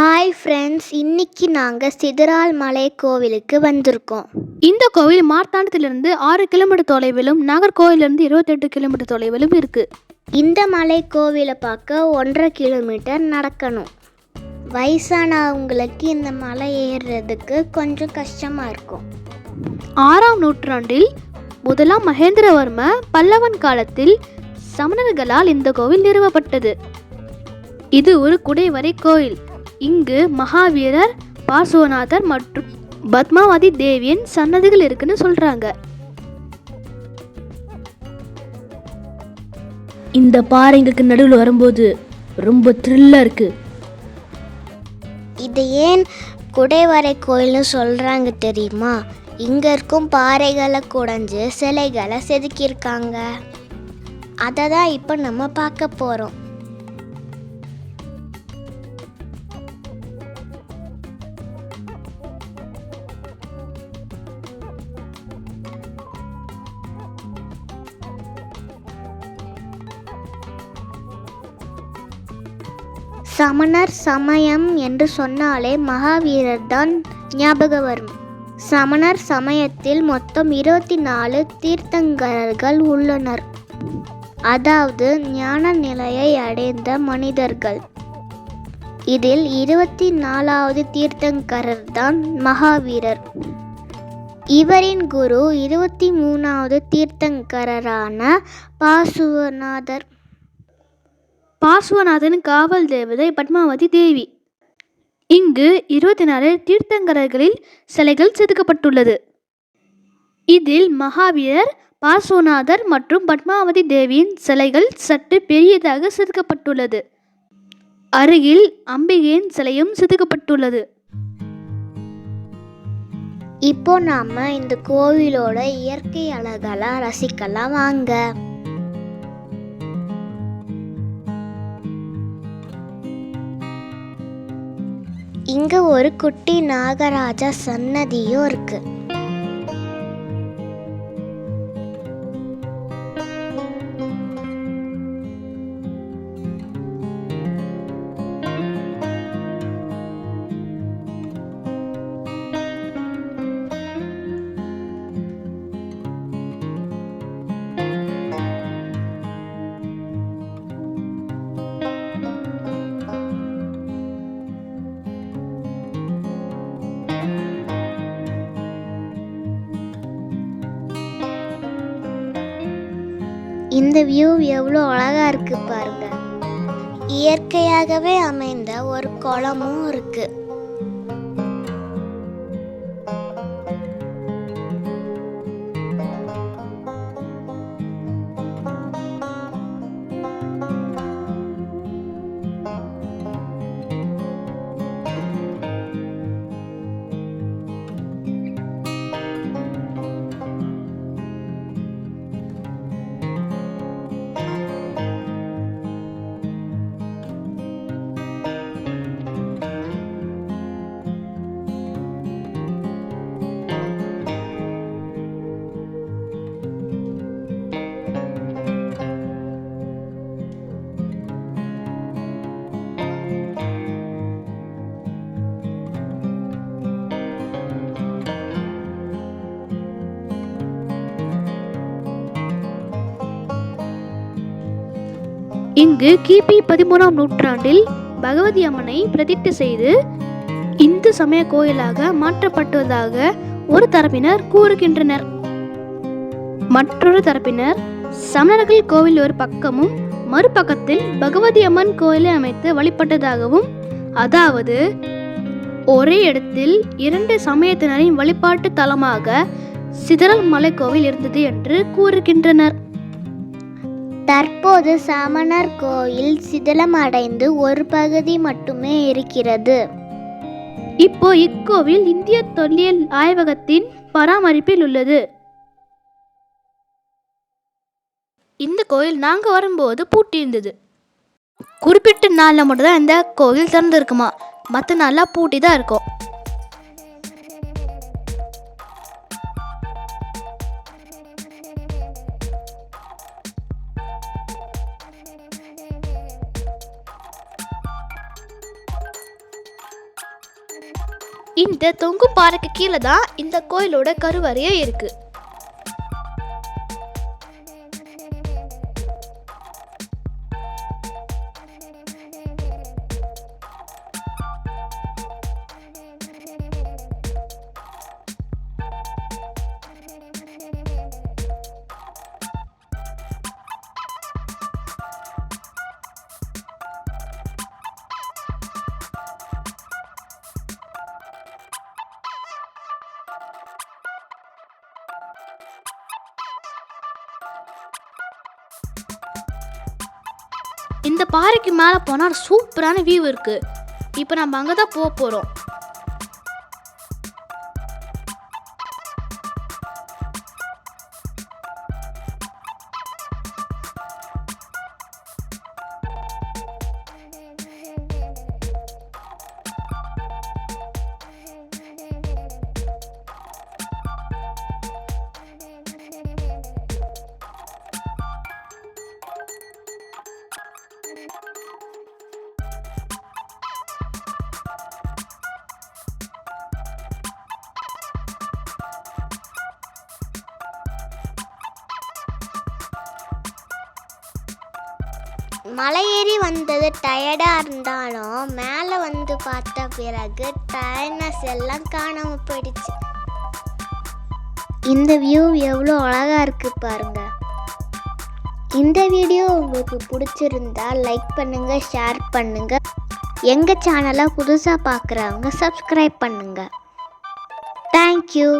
Hi friends, இன்னைக்கு நாங்கள் சிதறால் மலை கோவிலுக்கு வந்திருக்கோம். இந்த கோவில் மார்த்தாண்டத்திலிருந்து 6 கிலோமீட்டர் தொலைவிலும் நாகர்கோவிலிருந்து 28 கிலோமீட்டர் தொலைவிலும் இருக்கு. இந்த மலை கோவிலை பார்க்க 1.5 கிலோமீட்டர் நடக்கணும். வயசானவங்களுக்கு இந்த மலை ஏறுறதுக்கு கொஞ்சம் கஷ்டமாக இருக்கும். 6ஆம் நூற்றாண்டில் முதலாம் மகேந்திரவர்ம பல்லவன் காலத்தில் சமணர்களால் இந்த கோவில் நிறுவப்பட்டது. இது ஒரு குடைவரை கோயில். இங்கு மகாவீரர், பார்சுவநாதர் மற்றும் பத்மாவதி தேவியின் சன்னதிகள் இருக்குன்னு சொல்றாங்க. இந்த பாறைங்களுக்கு நடுவில் வரும்போது ரொம்ப த்ரில்லா இருக்கு. இது ஏன் குடைவரை கோயில்னு சொல்கிறாங்க தெரியுமா? இங்கே இருக்கும் பாறைகளை குடைஞ்சு சிலைகளை செதுக்கியிருக்காங்க. அதை தான் இப்போ நம்ம பார்க்க போகிறோம். சமணர் சமயம் என்று சொன்னாலே மகாவீரர் தான் ஞாபகம் வரும். சமணர் சமயத்தில் மொத்தம் 24 தீர்த்தங்கரர்கள் உள்ளனர். அதாவது ஞான நிலையை அடைந்த மனிதர்கள். இதில் 24வது தீர்த்தங்கரர் தான் மகாவீரர். இவரின் குரு 23வது தீர்த்தங்கரரான பார்சுவநாதர். பார்சுவநாதன் காவல் தேவதை பத்மாவதி தேவி. இங்கு 24 தீர்த்தங்கரர்களில் சிலைகள் செதுக்கப்பட்டுள்ளது. இதில் மகாவீரர், பார்சுவநாதர் மற்றும் பத்மாவதி தேவியின் சிலைகள் சற்று பெரியதாக செதுக்கப்பட்டுள்ளது. அருகில் அம்பிகையின் சிலையும் செதுக்கப்பட்டுள்ளது. இப்போ நாம இந்த கோவிலோட இயற்கை அழகெல்லாம் ரசிக்கலாம் வாங்க. இங்க ஒரு குட்டி நாகராஜா சன்னதியும் இருக்கு. இந்த வியூ எவ்வளோ அழகா இருக்கு பாருங்க. இயற்கையாகவே அமைந்த ஒரு குளமும் இருக்கு. இங்கு கிபி 13ஆம் நூற்றாண்டில் பகவதி அம்மனை பிரதிஷ்டை செய்து இந்து சமய கோயிலாக மாற்றப்பட்டதாக ஒரு தரப்பினர் கூறுகின்றனர். மற்றொரு தரப்பினர் சமணர்கள் கோவில் ஒரு பக்கமும் மறுபக்கத்தில் பகவதி அம்மன் கோயிலை அமைத்து வழிபட்டதாகவும், அதாவது ஒரே இடத்தில் 2 சமயத்தினரின் வழிபாட்டு தலமாக சிதறல் மலை கோவில் இருந்தது என்று கூறுகின்றனர். தற்போது சமணர் கோயில் சிதிலமடைந்து ஒரு பகுதி மட்டுமே இருக்கிறது. இப்போ இக்கோவில் இந்திய தொல்லியல் ஆய்வகத்தின் பராமரிப்பில் உள்ளது. இந்த கோயில் நாங்க வரும்போது பூட்டி இருந்தது. குறிப்பிட்ட நாளில் மட்டும்தான் இந்த கோவில் திறந்திருக்குமா, மற்ற நாளில் பூட்டி தான் இருக்கும். இந்த தொங்கும் பாறைக்கு கீழே தான் இந்த கோயிலோட கருவறையே இருக்கு. இந்த பாறைக்கு மேலே போனால் சூப்பரான வியூ இருக்கு. இப்போ நம்ம அங்கே தான் போக போகிறோம். மலை ஏறி வந்தது டயர்டாக இருந்தாலும் மேலே வந்து பார்த்த பிறகு டயர்ட்னஸ் எல்லாம் காணாமல் போயிடுச்சு. இந்த வியூ எவ்வளோ அழகாக இருக்குது பாருங்க. இந்த வீடியோ உங்களுக்கு பிடிச்சிருந்தா லைக் பண்ணுங்கள், ஷேர் பண்ணுங்கள். எங்கள் சேனலை புதுசாக பார்க்குறவங்க சப்ஸ்கிரைப் பண்ணுங்கள். தேங்க்யூ.